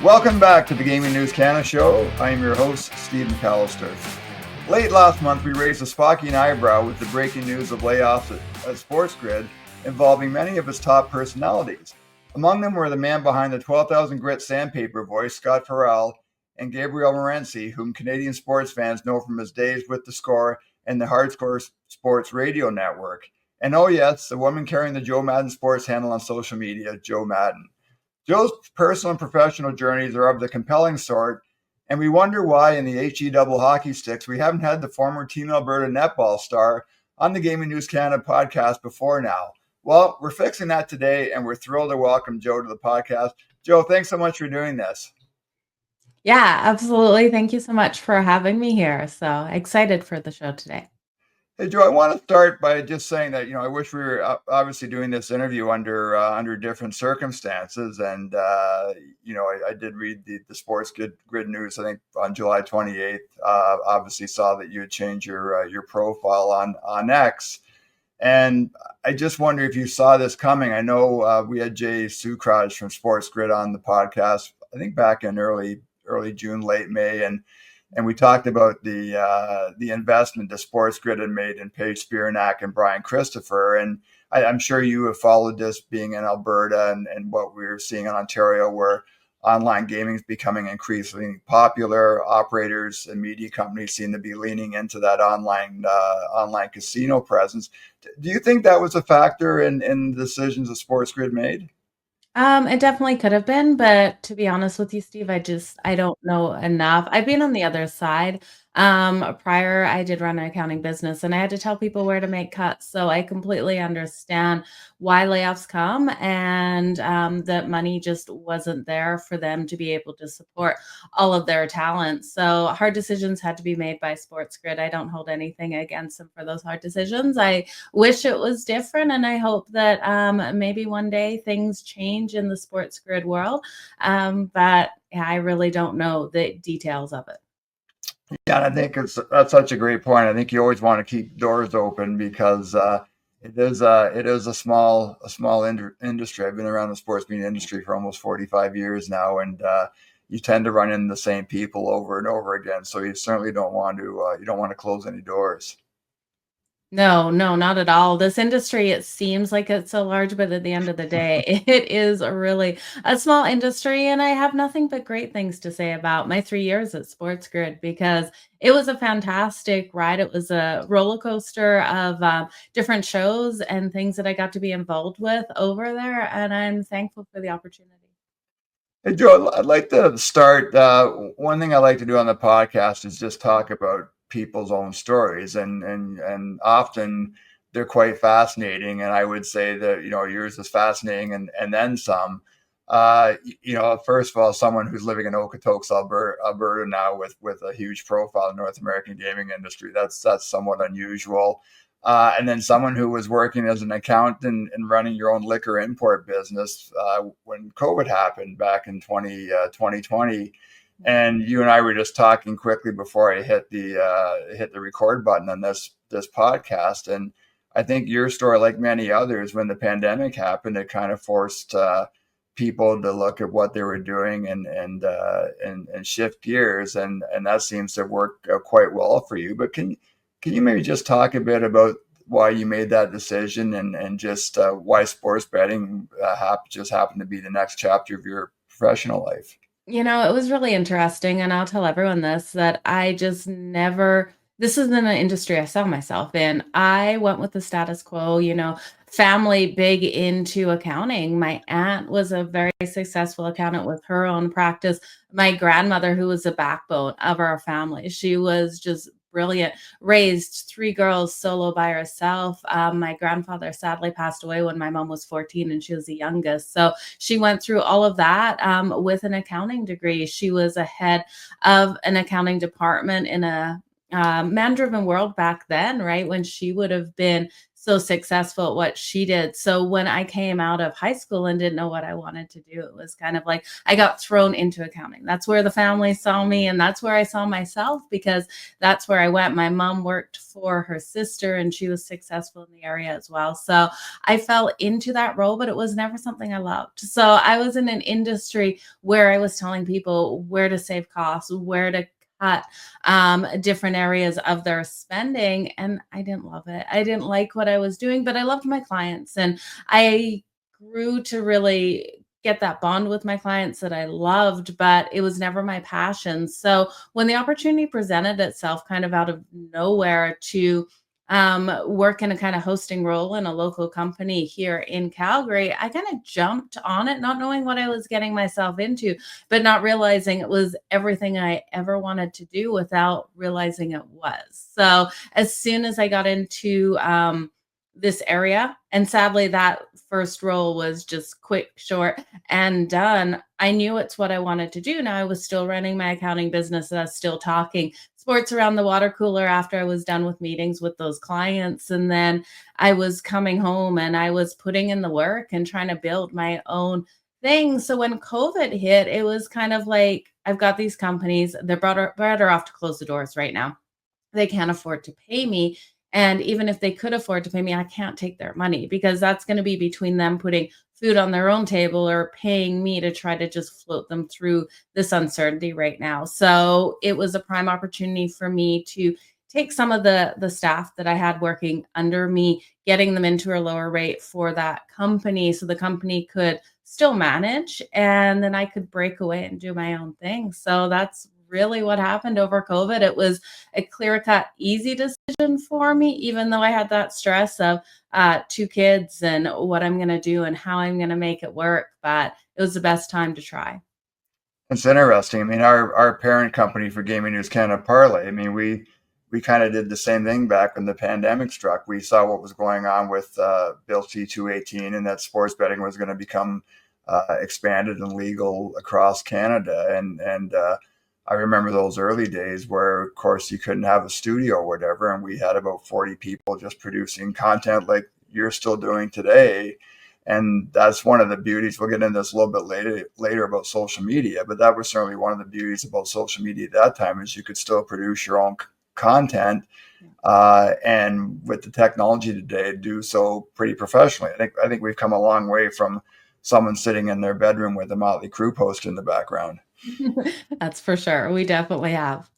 Welcome back to the Gaming News Canada show. I am your host, Steve McAllister. Late last month, we raised a Spockian eyebrow with the breaking news of layoffs at Sports Grid involving many of its top personalities. Among them were the man behind the 12,000 Grit sandpaper voice, Scott Farrell, and Gabriel Morency, whom Canadian sports fans know from his days with The Score and the Hardcore Sports Radio Network. And oh yes, the woman carrying the Joe Madden Sports handle on social media, Joe Madden. Joe's personal and professional journeys are of the compelling sort, and we wonder why in the HE double hockey sticks we haven't had the former Team Alberta netball star on the Gaming News Canada podcast before now. Well, we're fixing that today, and we're thrilled to welcome Joe to the podcast. Joe, thanks so much for doing this. Yeah, absolutely. Thank you so much for having me here. So excited for the show today. Hey, Joe, I want to start by just saying that, I wish we were obviously doing this interview under different circumstances. And, I did read the Sports Grid news, I think, on July 28th. Obviously saw that you had changed your profile on X. And I just wonder if you saw this coming. I know we had Jay Sucraj from Sports Grid on the podcast, I think back in early June, late May. And we talked about the investment the Sports Grid had made in Paige Spiranak and Brian Christopher. And I'm sure you have followed this being in Alberta and what we're seeing in Ontario, where online gaming is becoming increasingly popular. Operators and media companies seem to be leaning into that online casino presence. Do you think that was a factor in the decisions the Sports Grid made? It definitely could have been, but to be honest with you, Steve, I don't know enough. I've been on the other side. Prior, I did run an accounting business and I had to tell people where to make cuts. So I completely understand why layoffs come and that money just wasn't there for them to be able to support all of their talents. So hard decisions had to be made by Sports Grid. I don't hold anything against them for those hard decisions. I wish it was different, and I hope that maybe one day things change in the Sports Grid world. But yeah, I really don't know the details of it. Yeah, and I think that's such a great point. I think you always want to keep doors open because it is a small industry. I've been around the sports media industry for almost 45 years now, and you tend to run into the same people over and over again. So you certainly don't want to close any doors. No, no, not at all. This industry, it seems like it's so large, but at the end of the day, it is a small industry. And I have nothing but great things to say about my 3 years at Sports Grid because it was a fantastic ride. It was a roller coaster of different shows and things that I got to be involved with over there. And I'm thankful for the opportunity. Hey, Joe, I'd like to start. One thing I like to do on the podcast is just talk about people's own stories, and often they're quite fascinating. And I would say that yours is fascinating, and then some. First of all, someone who's living in Okotoks, Alberta now, with a huge profile in the North American gaming industry. That's somewhat unusual. And then someone who was working as an accountant and running your own liquor import business when COVID happened back in 2020. And you and I were just talking quickly before I hit the record button on this podcast. And I think your story, like many others, when the pandemic happened, it kind of forced people to look at what they were doing and shift gears. And that seems to work quite well for you. But can you maybe just talk a bit about why you made that decision and just why sports betting just happened to be the next chapter of your professional life? It was really interesting, and I'll tell everyone this, that I just never this isn't an industry I saw myself in. I went with the status quo, family big into accounting. My aunt was a very successful accountant with her own practice. My grandmother, who was the backbone of our family, she was just brilliant, raised three girls solo by herself. My grandfather sadly passed away when my mom was 14 and she was the youngest. So she went through all of that with an accounting degree. She was a head of an accounting department in a man-driven world back then, right? When she would have been so successful at what she did. So when I came out of high school and didn't know what I wanted to do, it was kind of like I got thrown into accounting. That's where the family saw me, and that's where I saw myself, because that's where I went. My mom worked for her sister and she was successful in the area as well. So I fell into that role, but it was never something I loved. So I was in an industry where I was telling people where to save costs, where to cut different areas of their spending. And I didn't love it. I didn't like what I was doing, but I loved my clients. And I grew to really get that bond with my clients that I loved, but it was never my passion. So when the opportunity presented itself kind of out of nowhere to work in a kind of hosting role in a local company here in Calgary, I kind of jumped on it, not knowing what I was getting myself into, but not realizing it was everything I ever wanted to do without realizing it was. So as soon as I got into this area, and sadly, that first role was just quick, short, and done. I knew it's what I wanted to do. Now I was still running my accounting business. I was still talking sports around the water cooler after I was done with meetings with those clients. And then I was coming home and I was putting in the work and trying to build my own thing. So when COVID hit, it was kind of like I've got these companies, they're better off to close the doors right now. They can't afford to pay me. And even if they could afford to pay me, I can't take their money, because that's going to be between them putting food on their own table or paying me to try to just float them through this uncertainty right now. So it was a prime opportunity for me to take some of the staff that I had working under me, getting them into a lower rate for that company so the company could still manage, and then I could break away and do my own thing. So that's really what happened over COVID. It was a clear cut, easy decision for me, even though I had that stress of two kids and what I'm going to do and how I'm going to make it work. But it was the best time to try. It's interesting. I mean, our parent company for Gaming News Canada, Parlay. I mean, we kind of did the same thing back when the pandemic struck. We saw what was going on with Bill C-218, and that sports betting was going to become expanded and legal across Canada. And I remember those early days where, of course, you couldn't have a studio or whatever, and we had about 40 people just producing content like you're still doing today. And that's one of the beauties. We'll get into this a little bit later about social media, but that was certainly one of the beauties about social media at that time, is you could still produce your own content, and with the technology today, do so pretty professionally. I think we've come a long way from someone sitting in their bedroom with a Motley Crue poster in the background. That's for sure. We definitely have.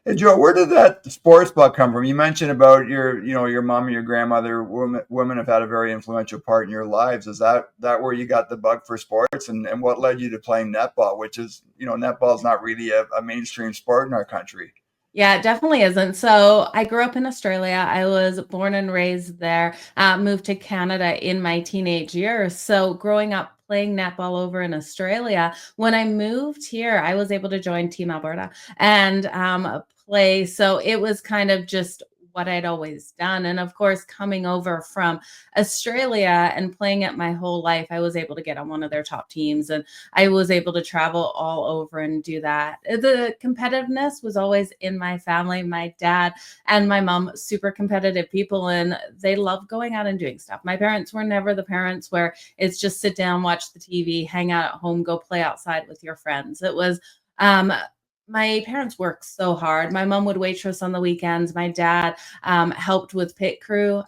Hey Joe, where did that sports bug come from? You mentioned about your mom and your grandmother. Women have had a very influential part in your lives. Is that where you got the bug for sports, and what led you to playing netball? Which is, netball is not really a mainstream sport in our country. Yeah, it definitely isn't. So I grew up in Australia. I was born and raised there, moved to Canada in my teenage years. So growing up playing netball over in Australia, when I moved here, I was able to join Team Alberta and play. So it was kind of just what I'd always done. And of course, coming over from Australia and playing it my whole life, I was able to get on one of their top teams. And I was able to travel all over and do that. The competitiveness was always in my family. My dad and my mom, super competitive people, and they love going out and doing stuff. My parents were never the parents where it's just sit down, watch the TV, hang out at home, go play outside with your friends. It was, um, my parents worked so hard. My mom would waitress on the weekends. My dad helped with pit crew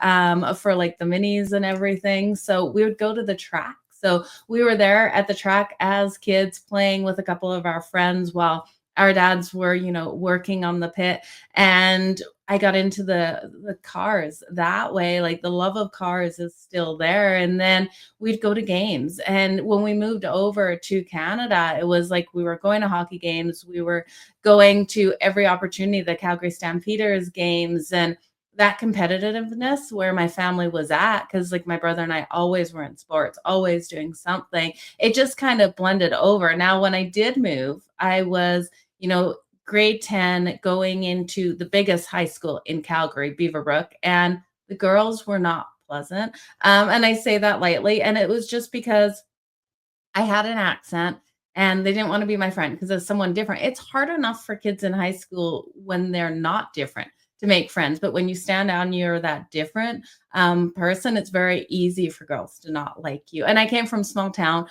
for like the minis and everything. So we would go to the track. So we were there at the track as kids playing with a couple of our friends while our dads were, working on the pit. And I got into the cars that way. Like the love of cars is still there. And then we'd go to games. And when we moved over to Canada, it was like we were going to hockey games. We were going to every opportunity, the Calgary Stampeders games, and that competitiveness where my family was at, because like my brother and I always were in sports, always doing something. It just kind of blended over. Now, when I did move, I was, grade 10 going into the biggest high school in Calgary, Beaverbrook, and the girls were not pleasant. And I say that lightly. And it was just because I had an accent and they didn't want to be my friend because as someone different, it's hard enough for kids in high school when they're not different to make friends. But when you stand out and you're that different person, it's very easy for girls to not like you. And I came from small town,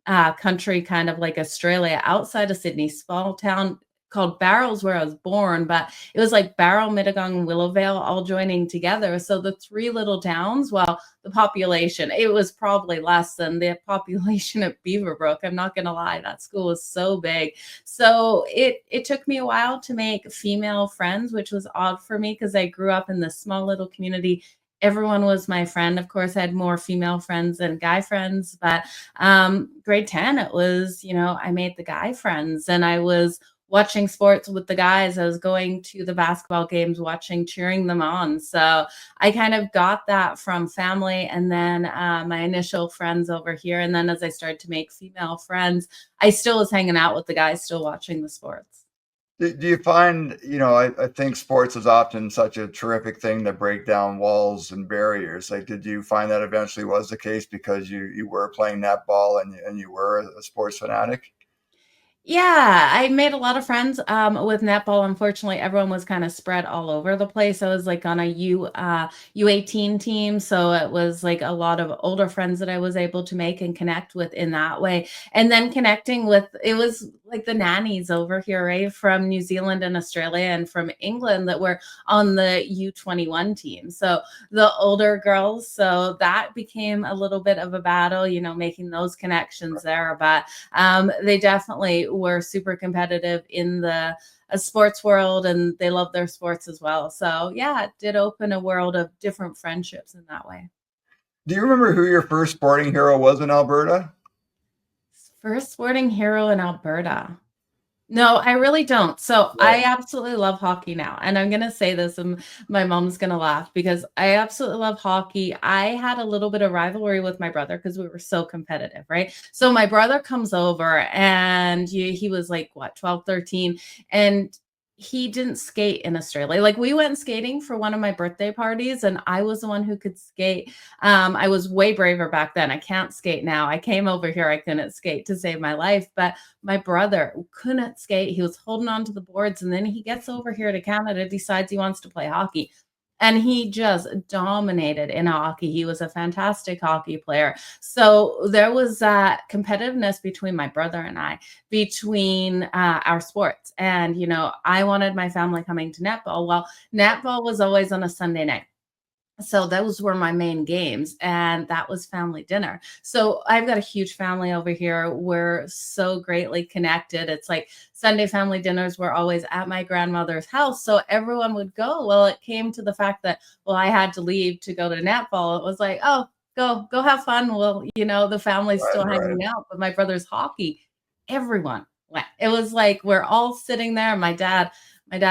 country, kind of like Australia, outside of Sydney, small town called Barrow's where I was born, but it was like Barrow, Mittagong, and Willowvale all joining together. So the three little towns, well, the population, it was probably less than the population at Beaverbrook. I'm not gonna lie, that school was so big. So it took me a while to make female friends, which was odd for me because I grew up in this small little community. Everyone was my friend. Of course, I had more female friends than guy friends, but grade 10, it was, I made the guy friends and I was watching sports with the guys. I was going to the basketball games, watching, cheering them on. So I kind of got that from family and then my initial friends over here. And then as I started to make female friends, I still was hanging out with the guys, still watching the sports. Do you find, I think sports is often such a terrific thing to break down walls and barriers. Like, did you find that eventually was the case because you were playing netball and you were a sports fanatic? Yeah, I made a lot of friends, with netball. Unfortunately, everyone was kinda spread all over the place. I was, like, on a U18 team, so it was, like, a lot of older friends that I was able to make and connect with in that way. And then connecting with it was, like, the nannies over here, right, from New Zealand and Australia and from England that were on the U21 team. So, the older girls, so that became a little bit of a battle, making those connections there, but they definitely were super competitive in the sports world and they love their sports as well. So, yeah, it did open a world of different friendships in that way. Do you remember who your first sporting hero was in Alberta? First sporting hero in Alberta. No, I really don't. So Right. I absolutely love hockey now. And I'm going to say this, and my mom's going to laugh because I absolutely love hockey. I had a little bit of rivalry with my brother because we were so competitive, right? So my brother comes over and he was like, what, 12, 13, and he didn't skate in Australia. Like we went skating for one of my birthday parties, and I was the one who could skate. I was way braver back then. I can't skate now. I came over here, I couldn't skate to save my life. But my brother couldn't skate. He was holding on to the boards, and then he gets over here to Canada, decides he wants to play hockey. And he just dominated in hockey. He was a fantastic hockey player. So there was that competitiveness between my brother and I, between our sports. And, I wanted my family coming to netball. Well, netball was always on a Sunday night. So those were my main games, and that was family dinner. So I've got a huge family over here. We're so greatly connected. It's like Sunday family dinners were always at my grandmother's house. So everyone would go. Well, it came to the fact that, well, I had to leave to go to netball. It was like, oh, go have fun. Well, the family's Right, still right. hanging out, but my brother's hockey, everyone went. It was like we're all sitting there. My dad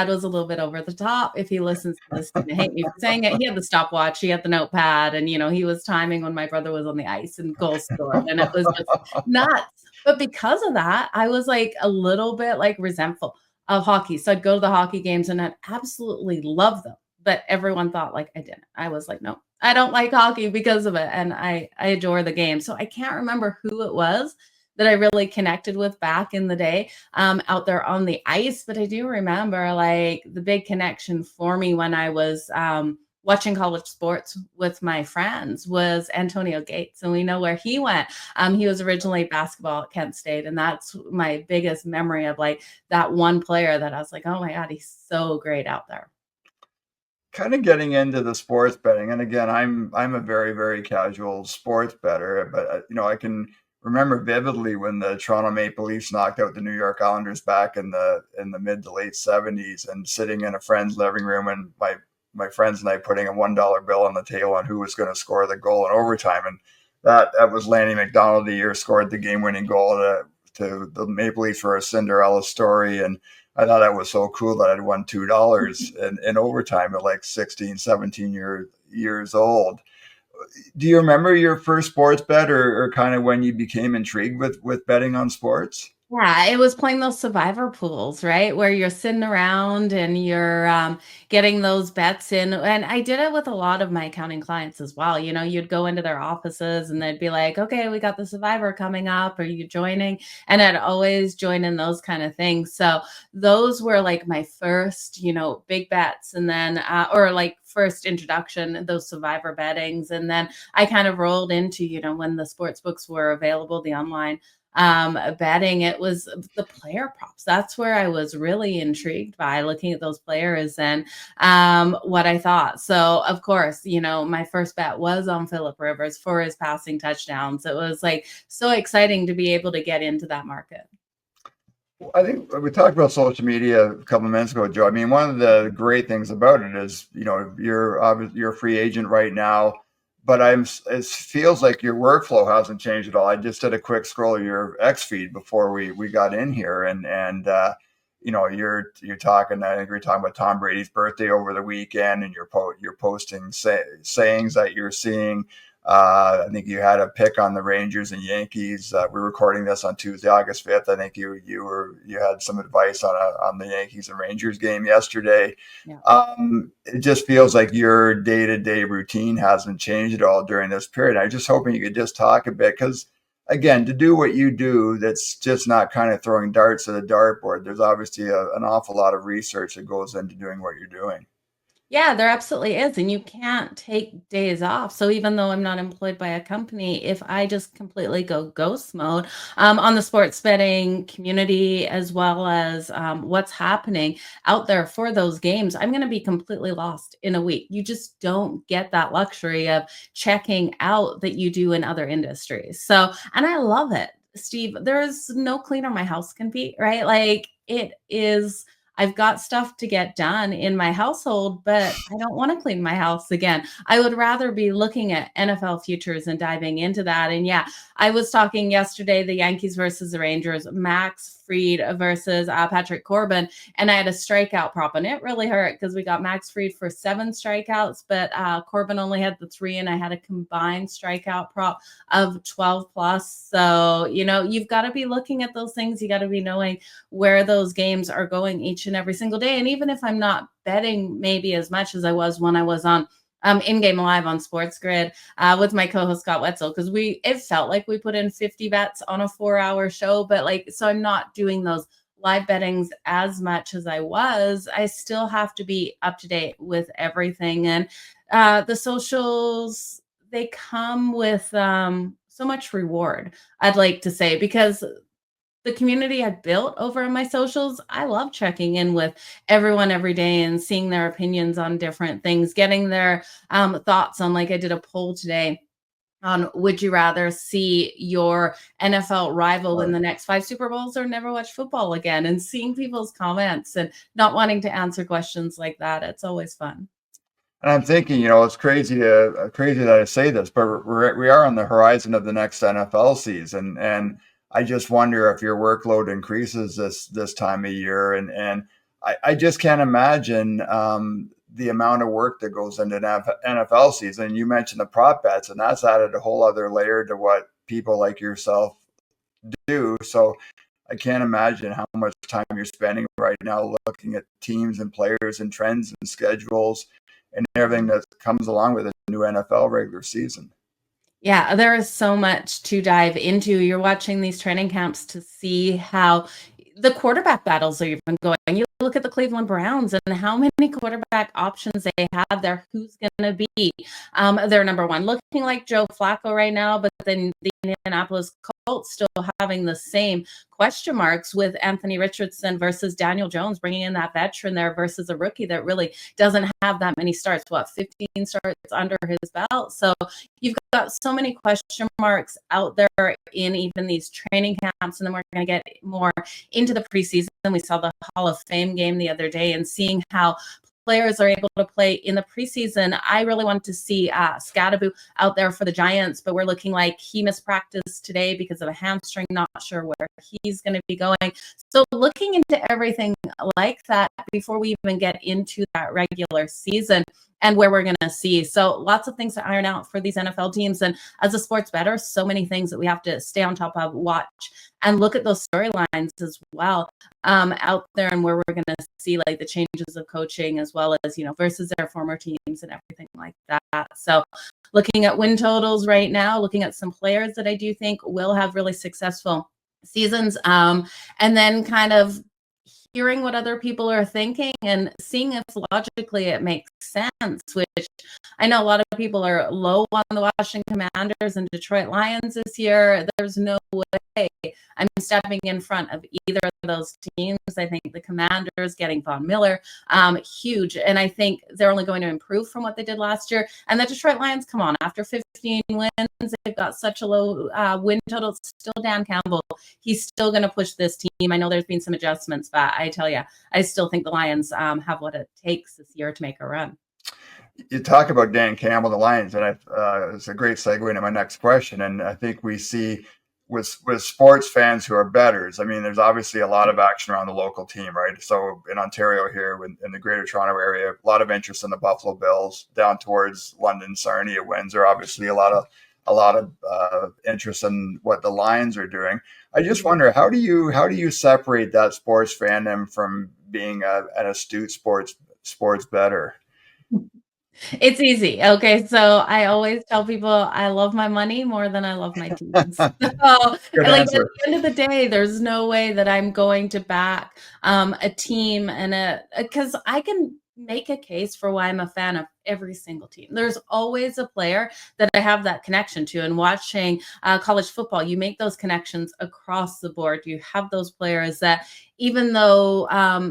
was a little bit over the top. If he listens to this, he's gonna hate me for saying it. He had the stopwatch, he had the notepad, and, he was timing when my brother was on the ice and goal scored, and it was just nuts. But because of that, I was, like, a little bit, like, resentful of hockey. So I'd go to the hockey games, and I'd absolutely love them, but everyone thought, like, I didn't. I was like, "No, I don't like hockey because of it," and I adore the game. So I can't remember who it was that I really connected with back in the day, out there on the ice. But I do remember like the big connection for me when I was watching college sports with my friends was Antonio Gates. And we know where he went. He was originally basketball at Kent State. And that's my biggest memory of like that one player that I was like, oh my God, he's so great out there. Kind of getting into the sports betting, and again, I'm a very, very casual sports bettor, but, I can remember vividly when the Toronto Maple Leafs knocked out the New York Islanders back in the mid to late '70s, and sitting in a friend's living room, and my friends and I putting a $1 bill on the table on who was gonna score the goal in overtime, and that was Lanny McDonald the year scored the game-winning goal to the Maple Leafs for a Cinderella story, and I thought that was so cool that I'd won $2 in overtime at like 16, 17 years old. Do you remember your first sports bet or kind of when you became intrigued with betting on sports? Yeah, it was playing those survivor pools, right? Where you're sitting around and you're getting those bets in. And I did it with a lot of my accounting clients as well. You know, you'd go into their offices and they'd be like, okay, we got the survivor coming up. Are you joining? And I'd always join in those kind of things. So those were like my first, big bets. And then, or like first introduction, those survivor bettings. And then I kind of rolled into, when the sports books were available, the online betting. It was the player props. That's where I was really intrigued by looking at those players and what I thought. So, of course, my first bet was on Phillip Rivers for his passing touchdowns. It was like so exciting to be able to get into that market. I think we talked about social media a couple of minutes ago, Joe. I mean, one of the great things about it is, you're a free agent right now, but it feels like your workflow hasn't changed at all. I just did a quick scroll of your X feed before we got in here, and you're talking. I think we are talking about Tom Brady's birthday over the weekend, and you're posting sayings that you're seeing. I think you had a pick on the Rangers and Yankees. We're recording this on Tuesday, August 5th. I think you had some advice on the Yankees and Rangers game yesterday. Yeah. It just feels like your day-to-day routine hasn't changed at all during this period. I'm just hoping you could just talk a bit, because again, to do what you do, that's just not kind of throwing darts at a dartboard. There's obviously an awful lot of research that goes into doing what you're doing. Yeah, there absolutely is, and you can't take days off. So even though I'm not employed by a company, if I just completely go ghost mode on the sports betting community, as well as what's happening out there for those games, I'm going to be completely lost in a week. You just don't get that luxury of checking out that you do in other industries. So, and I love it, Steve. There's no cleaner my house can be, right? Like it is. I've got stuff to get done in my household, but I don't want to clean my house again. I would rather be looking at NFL futures and diving into that. And yeah, I was talking yesterday, the Yankees versus the Rangers, Max Fried versus Patrick Corbin, and I had a strikeout prop, and it really hurt because we got Max Fried for 7 strikeouts, but Corbin only had the 3, and I had a combined strikeout prop of 12 plus. So, you've got to be looking at those things. You got to be knowing where those games are going each and every single day. And even if I'm not betting maybe as much as I was when I was on in-game live on Sports Grid with my co-host Scott Wetzel, because it felt like we put in 50 bets on a 4-hour show, but so I'm not doing those live bettings as much as I was. I still have to be up to date with everything. And the socials, they come with so much reward, I'd like to say, because the community I built over on my socials, I love checking in with everyone every day and seeing their opinions on different things, getting their thoughts on, like I did a poll today on, would you rather see your NFL rival win the next 5 Super Bowls or never watch football again? And seeing people's comments and not wanting to answer questions like that, it's always fun. And I'm thinking, it's crazy that I say this, but we are on the horizon of the next NFL season, and I just wonder if your workload increases this time of year, and I just can't imagine the amount of work that goes into an NFL season. You mentioned the prop bets, and that's added a whole other layer to what people like yourself do. So I can't imagine how much time you're spending right now looking at teams and players and trends and schedules and everything that comes along with a new NFL regular season. Yeah, there is so much to dive into. You're watching these training camps to see how the quarterback battles are even going. You look at the Cleveland Browns and how many quarterback options they have there. Who's going to be their number one? Looking like Joe Flacco right now, but then the Indianapolis Colts still having the same question marks with Anthony Richardson versus Daniel Jones, bringing in that veteran there versus a rookie that really doesn't have that many starts. 15 starts under his belt. So you've got so many question marks out there in even these training camps, and then we're going to get more into the preseason. We saw the Hall of Fame game the other day, and seeing how players are able to play in the preseason. I really want to see Scadaboo out there for the Giants, but we're looking like he missed practice today because of a hamstring. Not sure where he's going to be going. So looking into everything like that before we even get into that regular season, and where we're going to see. So lots of things to iron out for these NFL teams. And as a sports bettor, so many things that we have to stay on top of, watch, and look at those storylines as well out there, and where we're going to see like the changes of coaching as well as, versus their former teams and everything like that. So looking at win totals right now, looking at some players that I do think will have really successful seasons, and then kind of hearing what other people are thinking and seeing if logically it makes sense, which I know a lot of people are low on the Washington Commanders and Detroit Lions this year. There's no way I'm stepping in front of either of those teams. I think the Commanders getting Von Miller, huge. And I think they're only going to improve from what they did last year. And the Detroit Lions, come on, after 15 wins, they've got such a low win total. It's still Dan Campbell. He's still going to push this team. I know there's been some adjustments, but I tell you, I still think the Lions have what it takes this year to make a run. You talk about Dan Campbell, the Lions, and it's a great segue into my next question. And I think we see with sports fans who are bettors, I mean, there's obviously a lot of action around the local team, right? So in Ontario here, in the Greater Toronto area, a lot of interest in the Buffalo Bills. Down towards London, Sarnia, Windsor, obviously a lot of interest in what the Lions are doing. I just wonder, how do you separate that sports fandom from being an astute sports bettor? It's easy. Okay. So I always tell people I love my money more than I love my teams. So, Good like, at the answer. end of the day, there's no way that I'm going to back a team because I can make a case for why I'm a fan of every single team. There's always a player that I have that connection to. And watching college football, you make those connections across the board. You have those players that, even though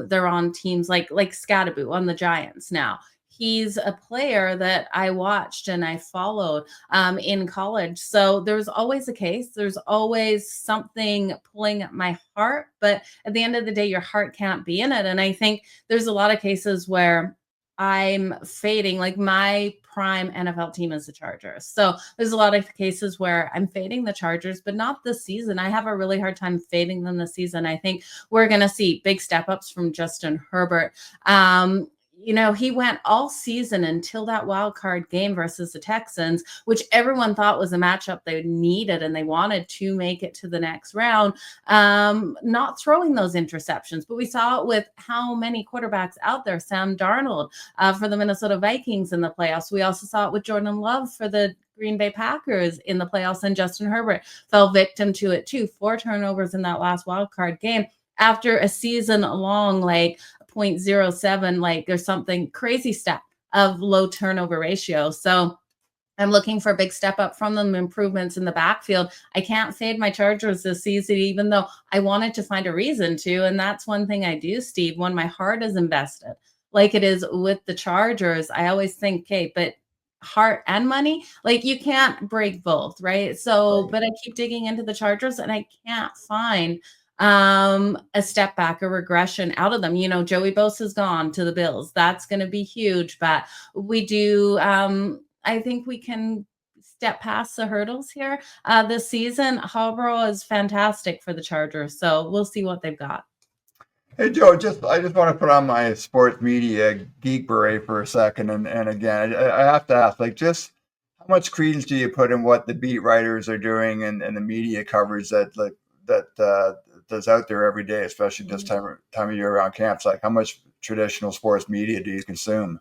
they're on teams like Scadaboo on the Giants now, he's a player that I watched and I followed in college. So there's always a case. There's always something pulling at my heart. But at the end of the day, your heart can't be in it. And I think there's a lot of cases where I'm fading. Like, my prime NFL team is the Chargers. So there's a lot of cases where I'm fading the Chargers, but not this season. I have a really hard time fading them this season. I think we're going to see big step ups from Justin Herbert. He went all season until that wild card game versus the Texans, which everyone thought was a matchup they needed and they wanted to make it to the next round, not throwing those interceptions. But we saw it with how many quarterbacks out there. Sam Darnold for the Minnesota Vikings in the playoffs. We also saw it with Jordan Love for the Green Bay Packers in the playoffs, and Justin Herbert fell victim to it too. 4 turnovers in that last wild card game after a season long, 0.07, there's something crazy stat of low turnover ratio. So I'm looking for a big step up from them, improvements in the backfield. I can't fade my Chargers this season, even though I wanted to find a reason to. And that's one thing I do, Steve, when my heart is invested, like it is with the Chargers. I always think, okay, but heart and money, you can't break both, right? So, but I keep digging into the Chargers and I can't find a step back, a regression out of them. Joey Bosa's gone to the Bills. That's going to be huge, but we do, I think we can step past the hurdles here this season. Harbaugh is fantastic for the Chargers, so we'll see what they've got. Hey Joe, I just want to put on my sports media geek beret for a second, and again, I have to ask, just how much credence do you put in what the beat writers are doing and the media coverage that's out there every day, especially this time of year around camps? How much traditional sports media do you consume?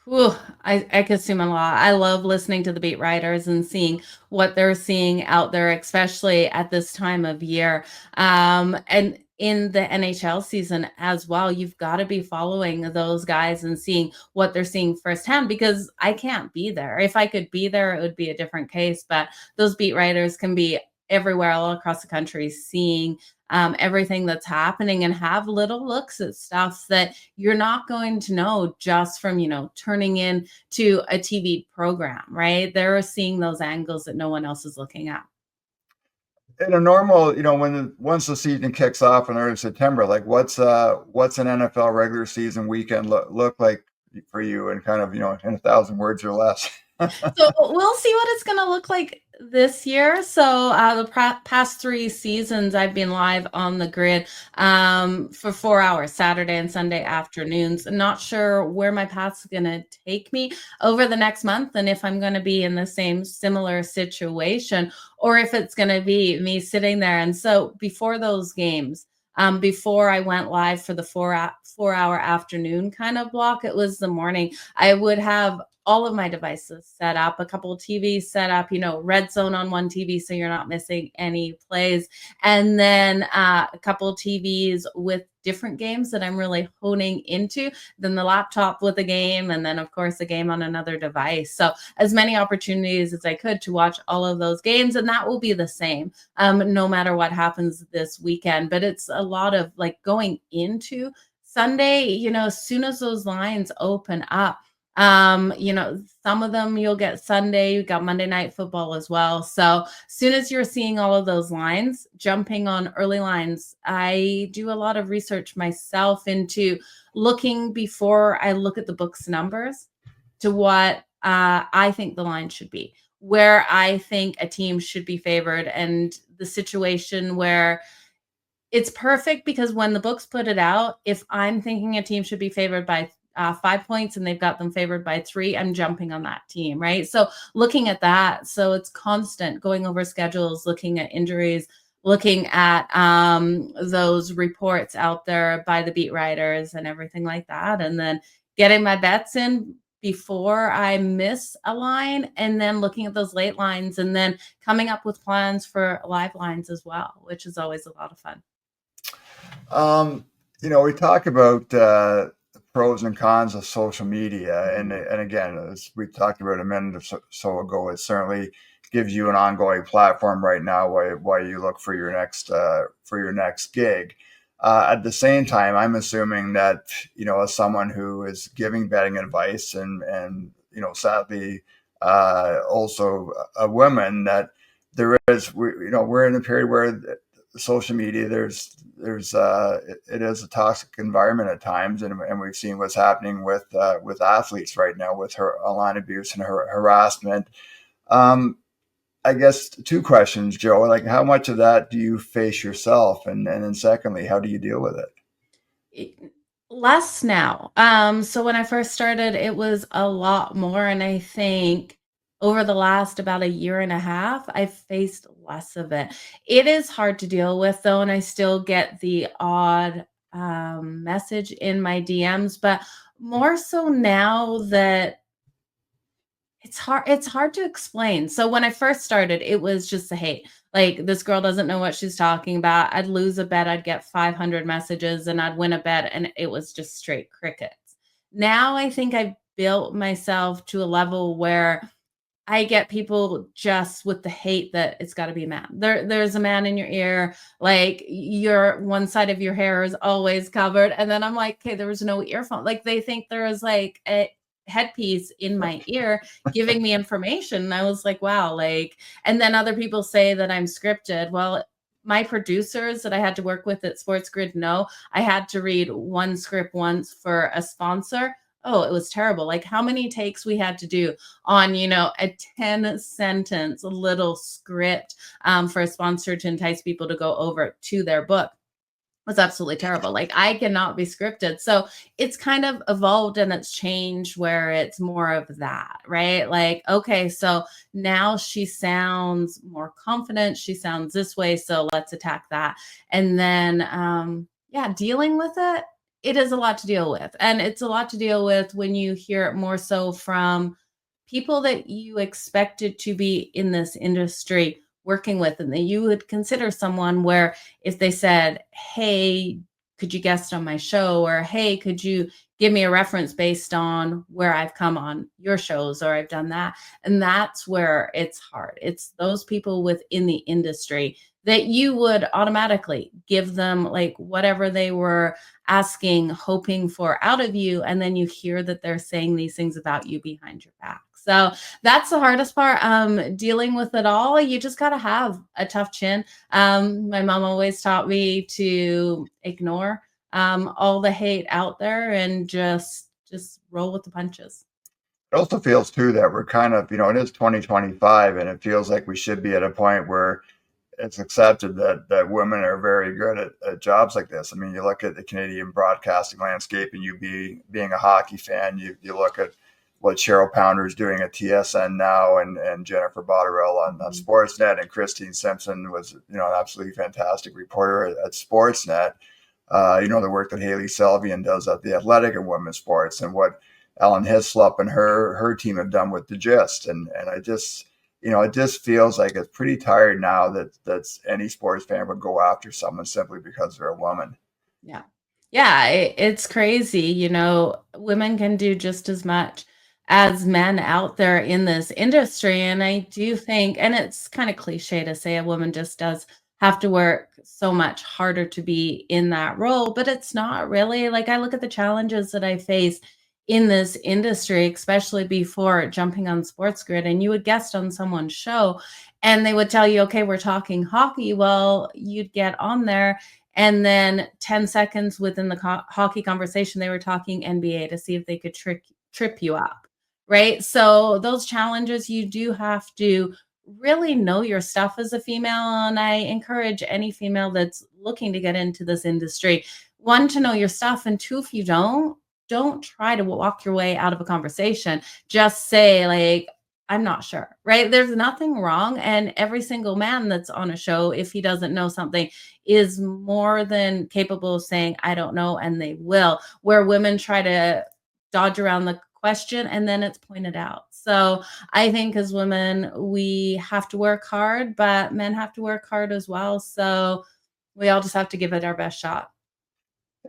Ooh, I consume a lot. I love listening to the beat writers and seeing what they're seeing out there, especially at this time of year. And in the NHL season as well, you've got to be following those guys and seeing what they're seeing firsthand, because I can't be there. If I could be there, it would be a different case. But those beat writers can be everywhere, all across the country, seeing everything that's happening and have little looks at stuff that you're not going to know just from, turning in to a TV program, right? They're seeing those angles that no one else is looking at. In a normal, once the season kicks off in early September, what's an NFL regular season weekend look like for you, and kind of, in 1,000 words or less? So we'll see what it's going to look like this year. So the past 3 seasons, I've been live on the grid for 4 hours, Saturday and Sunday afternoons. Not sure where my path's going to take me over the next month, and if I'm going to be in the same similar situation, or if it's going to be me sitting there. And so before those games, before I went live for the 4 hour afternoon kind of block, it was the morning. I would have all of my devices set up, a couple of TVs set up, red zone on one TV so you're not missing any plays. And then a couple of TVs with different games that I'm really honing into, then the laptop with a game, and then, of course, a game on another device. So, as many opportunities as I could to watch all of those games. And that will be the same no matter what happens this weekend. But it's a lot of like going into Sunday, as soon as those lines open up, some of them you'll get Sunday, you got Monday Night Football as well. So soon as you're seeing all of those lines, jumping on early lines, I do a lot of research myself into looking before I look at the book's numbers to what I think the line should be, where I think a team should be favored, and the situation where it's perfect because when the books put it out, if I'm thinking a team should be favored by 5 points and they've got them favored by 3, I'm jumping on that team, right? So looking at that, so it's constant going over schedules, looking at injuries, looking at those reports out there by the beat writers and everything like that, and then getting my bets in before I miss a line, and then looking at those late lines, and then coming up with plans for live lines as well, which is always a lot of fun. Um, we talk about pros and cons of social media, and again, as we talked about a minute or so ago, it certainly gives you an ongoing platform right now while you look for your next gig. At the same time, I'm assuming that as someone who is giving betting advice and sadly also a woman, that we're in a period where social media it is a toxic environment at times, and we've seen what's happening with athletes right now with her online abuse and her harassment. Um, I guess two questions, Joe. Like, how much of that do you face yourself, and then secondly, how do you deal with it? It- Less now. So when I first started, it was a lot more, and I think over the last about a year and a half, I've faced less of it. It is hard to deal with though, and I still get the odd message in my DMs, but more so now that it's hard to explain. So when I first started, it was just a hate. Like, this girl doesn't know what she's talking about. I'd lose a bet, I'd get 500 messages, and I'd win a bet, and it was just straight crickets. Now I think I've built myself to a level where I get people just with the hate that it's gotta be a man. There's a man in your ear, like, your one side of your hair is always covered, and then I'm like, "Okay, there was no earphone." Like, they think there is, like, a headpiece in my ear giving me information, and I was like, "Wow," like, and then other people say that I'm scripted. Well, my producers that I had to work with at Sports Grid know I had to read one script once for a sponsor. Oh, it was terrible. Like, how many takes we had to do on, a 10-sentence little script for a sponsor to entice people to go over to their book was absolutely terrible. Like, I cannot be scripted. So it's kind of evolved and it's changed where it's more of that, right? Like, okay, so now she sounds more confident. She sounds this way. So let's attack that. And then, yeah, dealing with it, it is a lot to deal with. And it's a lot to deal with when you hear it more so from people that you expected to be in this industry working with, and that you would consider someone where if they said, "Hey, could you guest on my show?" or "Hey, could you give me a reference based on where I've come on your shows or I've done that?" And that's where it's hard. It's those people within the industry that you would automatically give them like whatever they were asking, hoping for out of you, and then you hear that they're saying these things about you behind your back. So that's the hardest part, dealing with it all. You just gotta have a tough chin. My mom always taught me to ignore, all the hate out there and just roll with the punches. It also feels too that we're kind of, it is 2025, and it feels like we should be at a point where it's accepted that women are very good at jobs like this. I mean, you look at the Canadian broadcasting landscape, and being a hockey fan, you look at what Cheryl Pounder is doing at TSN now, and Jennifer Botterill on Mhm. Sportsnet, and Christine Simpson was an absolutely fantastic reporter at Sportsnet. The work that Haley Selvian does at the Athletic and women's sports, and what Ellen Hislop and her team have done with the Gist, and I just it just feels like it's pretty tired now that any sports fan would go after someone simply because they're a woman. Yeah. Yeah, it's crazy, women can do just as much as men out there in this industry, and I do think and it's kinda cliche to say a woman just does have to work so much harder to be in that role, but it's not really. Like, I look at the challenges that I face in this industry, especially before jumping on Sports Grid, and you would guest on someone's show, and they would tell you, "Okay, we're talking hockey." Well, you'd get on there and then 10 seconds within the hockey conversation, they were talking NBA to see if they could trip you up, right? So those challenges, you do have to really know your stuff as a female. And I encourage any female that's looking to get into this industry, one, to know your stuff. And two, if you don't try to walk your way out of a conversation. Just say, like, I'm not sure, right? There's nothing wrong. And every single man that's on a show, if he doesn't know something, is more than capable of saying, I don't know, and they will. Where women try to dodge around the question and then it's pointed out. So I think as women, we have to work hard, but men have to work hard as well. So we all just have to give it our best shot.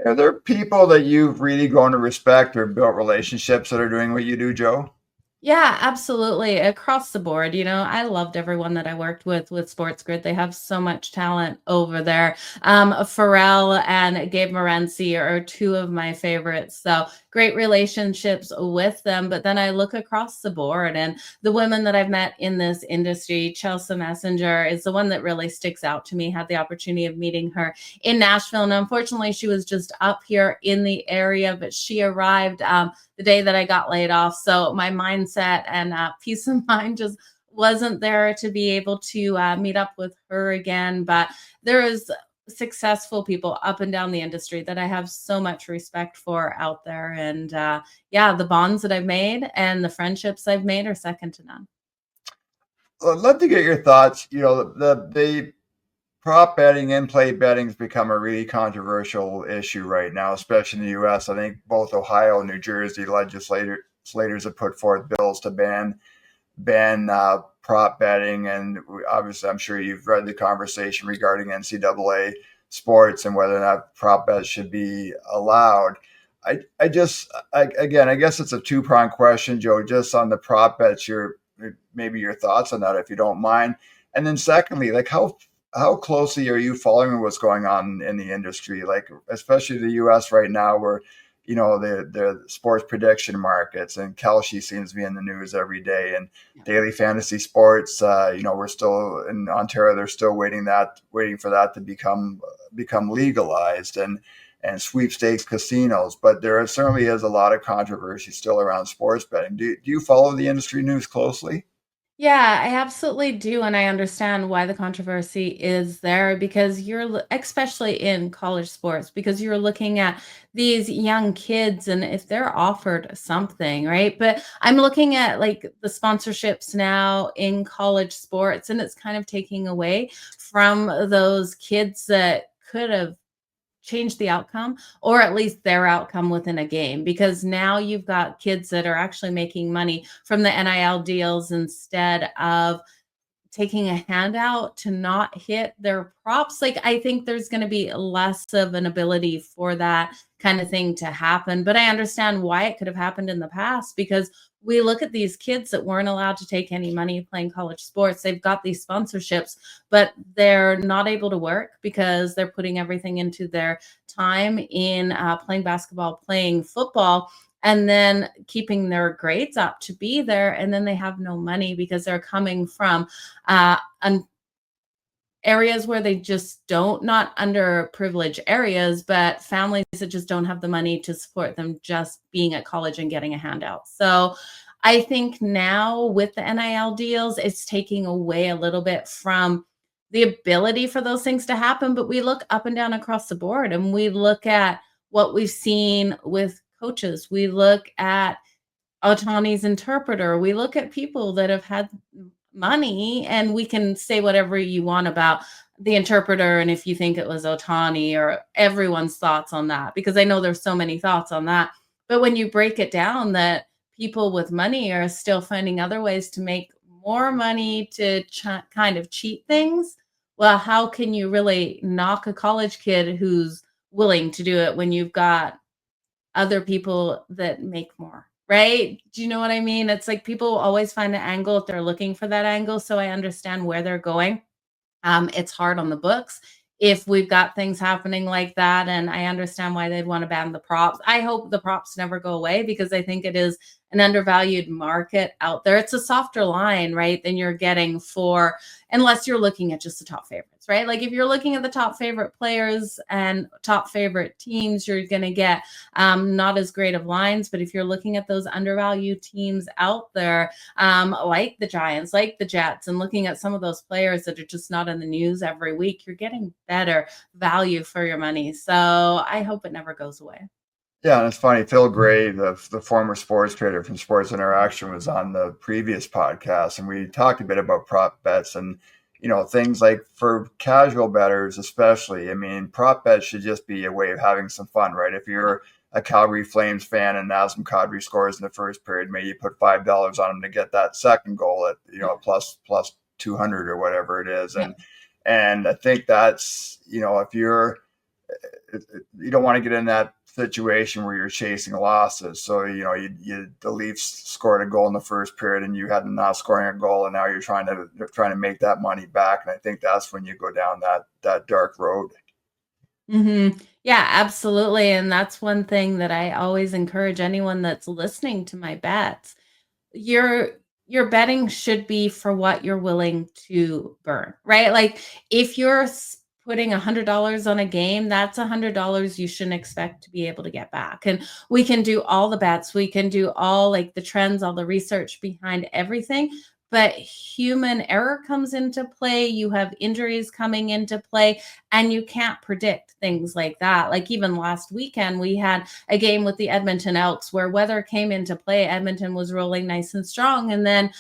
Are there people that you've really grown to respect or built relationships that are doing what you do, Joe? Yeah, absolutely. Across the board, I loved everyone that I worked with Sports Grid. They have so much talent over there. Pharrell and Gabe Morency are two of my favorites. So great relationships with them. But then I look across the board, and the women that I've met in this industry, Chelsea Messenger is the one that really sticks out to me. Had the opportunity of meeting her in Nashville. And unfortunately, she was just up here in the area, but she arrived the day that I got laid off. So my mindset and peace of mind just wasn't there to be able to meet up with her again. But there is successful people up and down the industry that I have so much respect for out there. And yeah, the bonds that I've made and the friendships I've made are second to none. I'd love to get your thoughts. The prop betting, in play betting has become a really controversial issue right now, especially in the U.S. I think both Ohio and New Jersey legislators have put forth bills to ban prop betting, and obviously, I'm sure you've read the conversation regarding NCAA sports and whether or not prop bets should be allowed. Again, I guess it's a two-pronged question, Joe. Just on the prop bets, maybe your thoughts on that, if you don't mind. And then secondly, like how closely are you following what's going on in the industry, like especially the U.S. right now, where the sports prediction markets, and Kelce seems to be in the news every day, and daily fantasy sports. We're still in Ontario; they're still waiting for that to become legalized, and sweepstakes casinos. But there certainly is a lot of controversy still around sports betting. Do you follow the industry news closely? Yeah, I absolutely do, and I understand why the controversy is there because especially in college sports, because you're looking at these young kids and if they're offered something, right? But I'm looking at like the sponsorships now in college sports, and it's kind of taking away from those kids that could have change the outcome or at least their outcome within a game because now you've got kids that are actually making money from the NIL deals instead of taking a handout to not hit their props. Like, I think there's going to be less of an ability for that kind of thing to happen. But I understand why it could have happened in the past because we look at these kids that weren't allowed to take any money playing college sports. They've got these sponsorships, but they're not able to work because they're putting everything into their time in playing basketball, playing football, and then keeping their grades up to be there. And then they have no money because they're coming from an areas where they just don't, not underprivileged areas, but families that just don't have the money to support them just being at college and getting a handout. So I think now with the NIL deals, it's taking away a little bit from the ability for those things to happen. But we look up and down across the board and we look at what we've seen with coaches. We look at Otani's interpreter. We look at people that have had money, and we can say whatever you want about the interpreter and if you think it was Otani or everyone's thoughts on that, because I know there's so many thoughts on that. But when you break it down, that people with money are still finding other ways to make more money to kind of cheat things. Well, how can you really knock a college kid who's willing to do it when you've got other people that make more, right? Do you know what I mean? It's like people always find an angle if they're looking for that angle, so I understand where they're going. It's hard on the books if we've got things happening like that, and I understand why they'd want to ban the props. I hope the props never go away because I think it is an undervalued market out there. It's a softer line, right, than you're getting for unless you're looking at just the top favorites, right? Like if you're looking at the top favorite players and top favorite teams, you're going to get not as great of lines. But if you're looking at those undervalued teams out there, like the Giants, like the Jets, and looking at some of those players that are just not in the news every week, you're getting better value for your money. So I hope it never goes away. Yeah, and it's funny. Phil Gray, the former sports trader from Sports Interaction, was on the previous podcast, and we talked a bit about prop bets and things like for casual bettors, especially. I mean, prop bets should just be a way of having some fun, right? If you're a Calgary Flames fan and Nazem Kadri scores in the first period, maybe you put $5 on him to get that second goal at plus 200 or whatever it is, Yeah. and I think that's if you're you don't want to get in that situation where you're chasing losses. So the Leafs scored a goal in the first period, and you had them not scoring a goal, and now you're trying to make that money back. And I think that's when you go down that dark road. Yeah, absolutely. And that's one thing that I always encourage anyone that's listening to my bets. Your your betting should be for what you're willing to burn, right? Like if you're putting $100 on a game, that's $100 you shouldn't expect to be able to get back. And we can do all the bets, we can do all like the trends, all the research behind everything. But human error comes into play. You have injuries coming into play, and you can't predict things like that. Like even last weekend, we had a game with the Edmonton Elks where weather came into play. Edmonton was rolling nice and strong, and then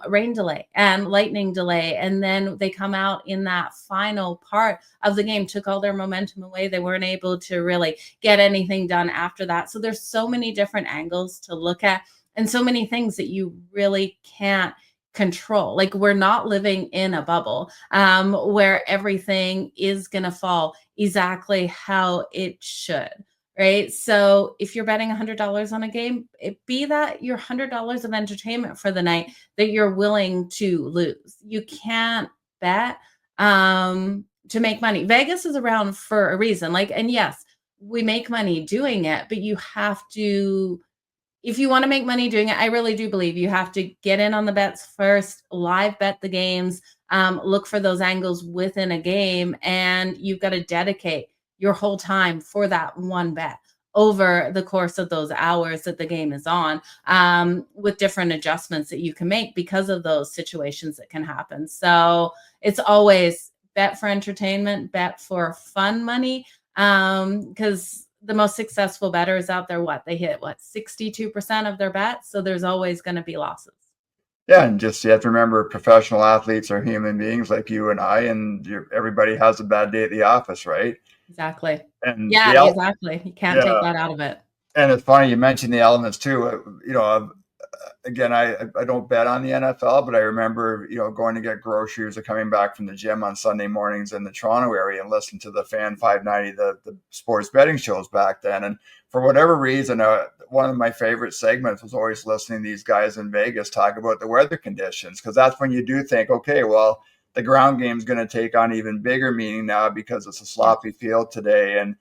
rain delay and lightning delay. And then they come out in that final part of the game, took all their momentum away. They weren't able to really get anything done after that. So there's so many different angles to look at and so many things that you really can't control. Like we're not living in a bubble where everything is going to fall exactly how it should. Right. So if you're betting $100 on a game, it be that your $100 of entertainment for the night that you're willing to lose. You can't bet to make money. Vegas is around for a reason. Like, and yes, we make money doing it, but you have to if you wanna make money doing it, I really do believe you have to get in on the bets first, live bet the games, look for those angles within a game, and you've gotta dedicate your whole time for that one bet over the course of those hours that the game is on, with different adjustments that you can make because of those situations that can happen. So, it's always bet for entertainment, bet for fun money, because the most successful bettors out there, they hit 62% of their bets. So there's always going to be losses. Yeah, and just you have to remember, professional athletes are human beings like you and I, and everybody has a bad day at the office, right? Exactly. And Yeah, exactly. You can't take yeah, that out of it. and it's funny you mentioned the elements too. Again, I don't bet on the NFL, but I remember going to get groceries or coming back from the gym on Sunday mornings in the Toronto area and listening to the Fan 590, the sports betting shows back then. And for whatever reason, one of my favorite segments was always listening to these guys in Vegas talk about the weather conditions, because that's when you do think, okay, well, the ground game is going to take on even bigger meaning now because it's a Yeah. sloppy field today. And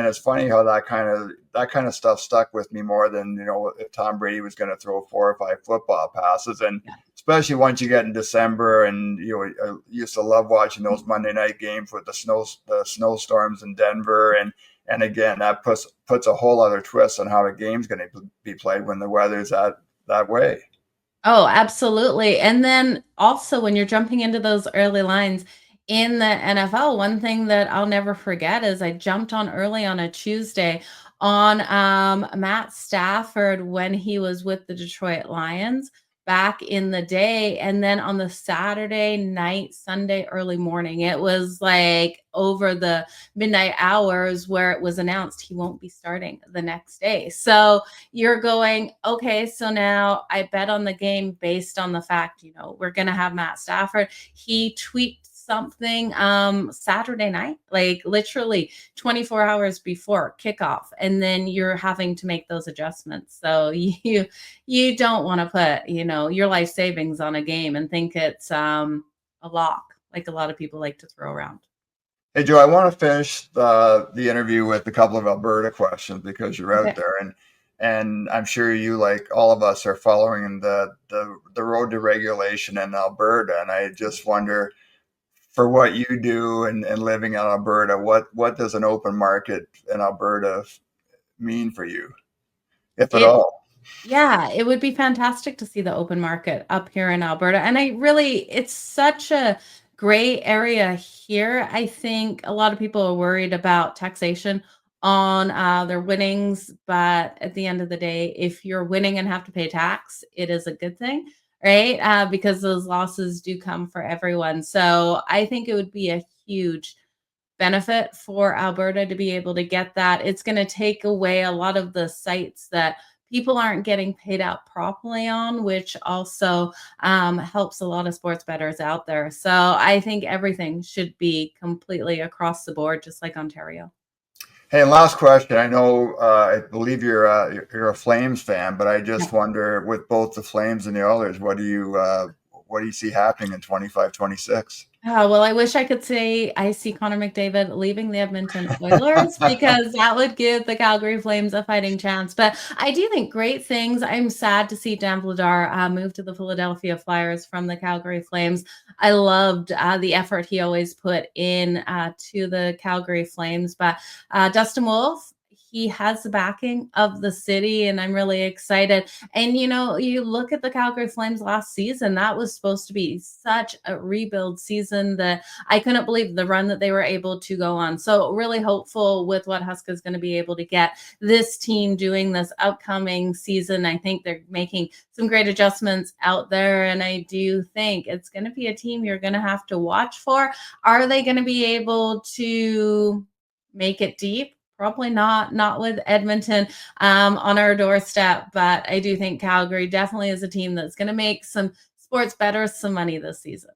it's funny how that kind of stuff stuck with me more than if Tom Brady was going to throw 4 or 5 football passes. And Yeah. especially once you get in December, and I used to love watching those Monday night games with the snowstorms in Denver, and again that puts a whole other twist on how the game's going to be played when the weather's that way. Oh, absolutely. And then also when you're jumping into those early lines in the NFL, one thing that I'll never forget is I jumped on early on a Tuesday on Matt Stafford when he was with the Detroit Lions back in the day. And then on the Saturday night, Sunday early morning, it was like over the midnight hours where it was announced he won't be starting the next day. So you're going, okay, so now I bet on the game based on the fact, we're going to have Matt Stafford. He tweaked something Saturday night, like literally 24 hours before kickoff, and then you're having to make those adjustments. So you don't want to put, your life savings on a game and think it's a lock, like a lot of people like to throw around. Hey, Joe, I want to finish the interview with a couple of Alberta questions because you're out Okay. there, and I'm sure you, like all of us, are following the road to regulation in Alberta. And I just wonder, for what you do and living in Alberta, what does an open market in Alberta mean for you, if at It all? Yeah, it would be fantastic to see the open market up here in Alberta, and it's such a gray area here. I think a lot of people are worried about taxation on, their winnings, but at the end of the day, if you're winning and have to pay tax, it is a good thing, right? Because those losses do come for everyone. So, I think it would be a huge benefit for Alberta to be able to get that. It's gonna take away a lot of the sites that people aren't getting paid out properly on, which also helps a lot of sports bettors out there. So I think everything should be completely across the board, just like Ontario. Hey, and last question. I know, I believe you're a Flames fan, but I Yeah. just wonder, with both the Flames and the Oilers, what do you see happening in 25-26? Oh, well, I wish I could say I see Connor McDavid leaving the Edmonton Oilers because that would give the Calgary Flames a fighting chance. But I do think great things. I'm sad to see Dan Vladar move to the Philadelphia Flyers from the Calgary Flames. I loved the effort he always put in to the Calgary Flames. But Dustin Wolf, he has the backing of the city, and I'm really excited. And you look at the Calgary Flames last season, that was supposed to be such a rebuild season that I couldn't believe the run that they were able to go on. So, really hopeful with what Huska's going to be able to get this team doing this upcoming season. I think they're making some great adjustments out there. And I do think it's going to be a team you're going to have to watch for. Are they going to be able to make it deep? Probably not with Edmonton on our doorstep. But I do think Calgary definitely is a team that's going to make some sports bettors some money this season.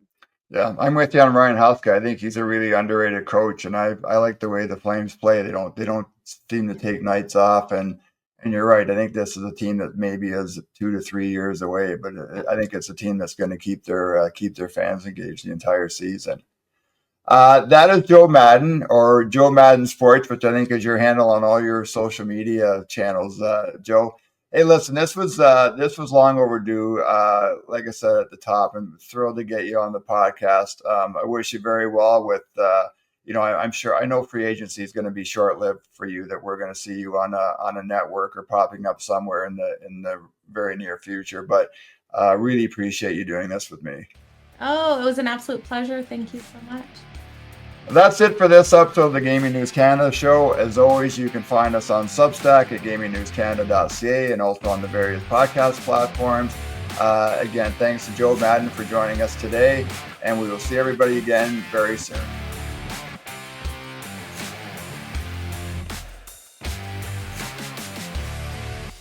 Yeah, I'm with you on Ryan Huska. I think he's a really underrated coach, and I like the way the Flames play. They don't seem to take nights off, and you're right. I think this is a team that maybe is 2 to 3 years away, but I think it's a team that's going to keep their fans engaged the entire season. That is Joe Madden, or Joe Madden Sports, which I think is your handle on all your social media channels, Joe. Hey, listen, this was long overdue. Like I said at the top, I'm thrilled to get you on the podcast. I wish you very well with. I'm sure, I know free agency is going to be short lived for you. That we're going to see you on a network or popping up somewhere in the very near future. But really appreciate you doing this with me. Oh, it was an absolute pleasure. Thank you so much. That's it for this episode of the Gaming News Canada show. As always, you can find us on Substack at gamingnewscanada.ca and also on the various podcast platforms. Again, thanks to Joe Madden for joining us today, and we will see everybody again very soon.